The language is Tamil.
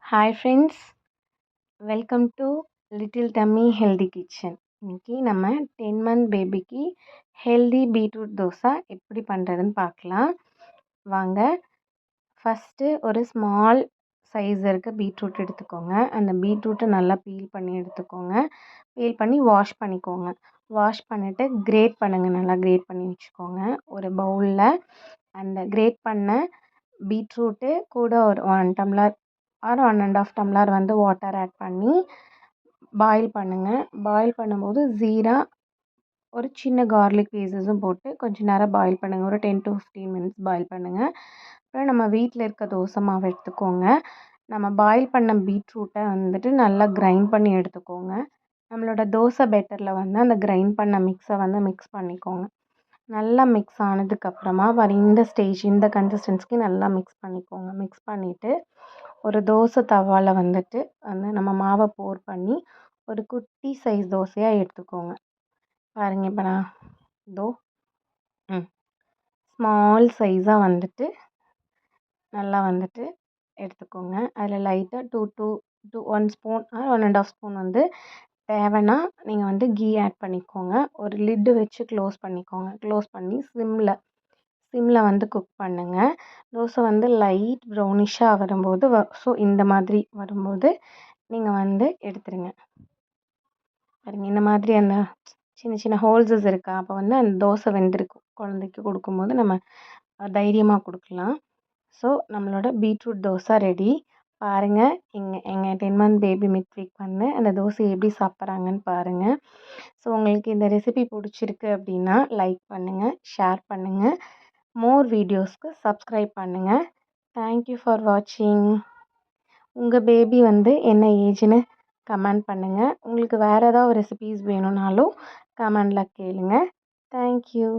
Hi friends, welcome to little dummy healthy kitchen. இன்றைக்கி நம்ம 10 மந்த் பேபிக்கு ஹெல்தி பீட்ரூட் தோசை எப்படி பண்ணுறதுன்னு பார்க்கலாம் வாங்க. ஃபஸ்ட்டு ஒரு ஸ்மால் சைஸ் இருக்க பீட்ரூட் எடுத்துக்கோங்க. அந்த பீட்ரூட்டை நல்லா பீல் பண்ணி எடுத்துக்கோங்க. பீல் பண்ணி வாஷ் பண்ணிக்கோங்க. வாஷ் பண்ணிவிட்டு கிரேட் பண்ணுங்கள். நல்லா கிரேட் பண்ணி வச்சுக்கோங்க. ஒரு பவுலில் அந்த கிரேட் பண்ண பீட்ரூட்டு கூட ஒரு 1 tumbler or 1.5 tumbler water add பண்ணி பாயில் பண்ணுங்கள். பாயில் பண்ணும்போது ஜீரா ஒரு சின்ன கார்லிக் பீசஸும் போட்டு கொஞ்சம் நேரம் பாயில் பண்ணுங்கள். ஒரு 10 to 15 மினிட்ஸ் பாயில் பண்ணுங்கள். அப்புறம் நம்ம வீட்டில் இருக்க தோசை மாவு எடுத்துக்கோங்க. நம்ம பாயில் பண்ண பீட்ரூட்டை நல்லா கிரைண்ட் பண்ணி எடுத்துக்கோங்க. நம்மளோட தோசை பேட்டரில் அந்த கிரைண்ட் பண்ண மிக்ஸை மிக்ஸ் பண்ணிக்கோங்க. நல்லா மிக்ஸ் ஆனதுக்கப்புறமா இந்த ஸ்டேஜ் இந்த கன்சிஸ்டன்சிக்கு நல்லா மிக்ஸ் பண்ணிக்கோங்க. மிக்ஸ் பண்ணிவிட்டு ஒரு தோசை தவாவில் நம்ம மாவை போர் பண்ணி ஒரு குட்டி சைஸ் தோசையாக எடுத்துக்கோங்க. பாருங்கள், இப்போ நான் ஸ்மால் சைஸாக நல்லா எடுத்துக்கோங்க. அதில் லைட்டாக 1 ஸ்பூன் ஆர் 1.5 ஸ்பூன் தேவைன்னா நீங்கள் கீ ஆட் பண்ணிக்கோங்க. ஒரு லிட்டு வச்சு க்ளோஸ் பண்ணிக்கோங்க. க்ளோஸ் பண்ணி சிம்மில் குக் பண்ணுங்கள். தோசை லைட் ப்ரௌனிஷாக வரும்போது ஸோ இந்த மாதிரி வரும்போது நீங்கள் எடுத்துருங்க. பாருங்கள், இந்த மாதிரி அந்த சின்ன சின்ன ஹோல்ஸஸ் இருக்கா, அப்போ அந்த தோசை வெந்திருக்கும். குழந்தைக்கு கொடுக்கும்போது நம்ம தைரியமாக கொடுக்கலாம். ஸோ நம்மளோட பீட்ரூட் தோசை ரெடி. பாருங்கள், எங்கள் 10 மந்த் பேபி மிட்வீக் அந்த தோசையை எப்படி சாப்பிட்றாங்கன்னு பாருங்கள். ஸோ உங்களுக்கு இந்த ரெசிபி பிடிச்சிருக்கு அப்படின்னா லைக் பண்ணுங்கள், ஷேர் பண்ணுங்கள். மோர் வீடியோஸ்க்கு சப்ஸ்கிரைப் பண்ணுங்கள். தேங்க்யூ ஃபார் வாட்சிங். உங்கள் பேபி என்ன ஏஜ்னு கமெண்ட் பண்ணுங்கள். உங்களுக்கு வேறு ஏதாவது ரெசிபீஸ் வேணும்னாலும் கமெண்டில் கேளுங்க. தேங்க்யூ.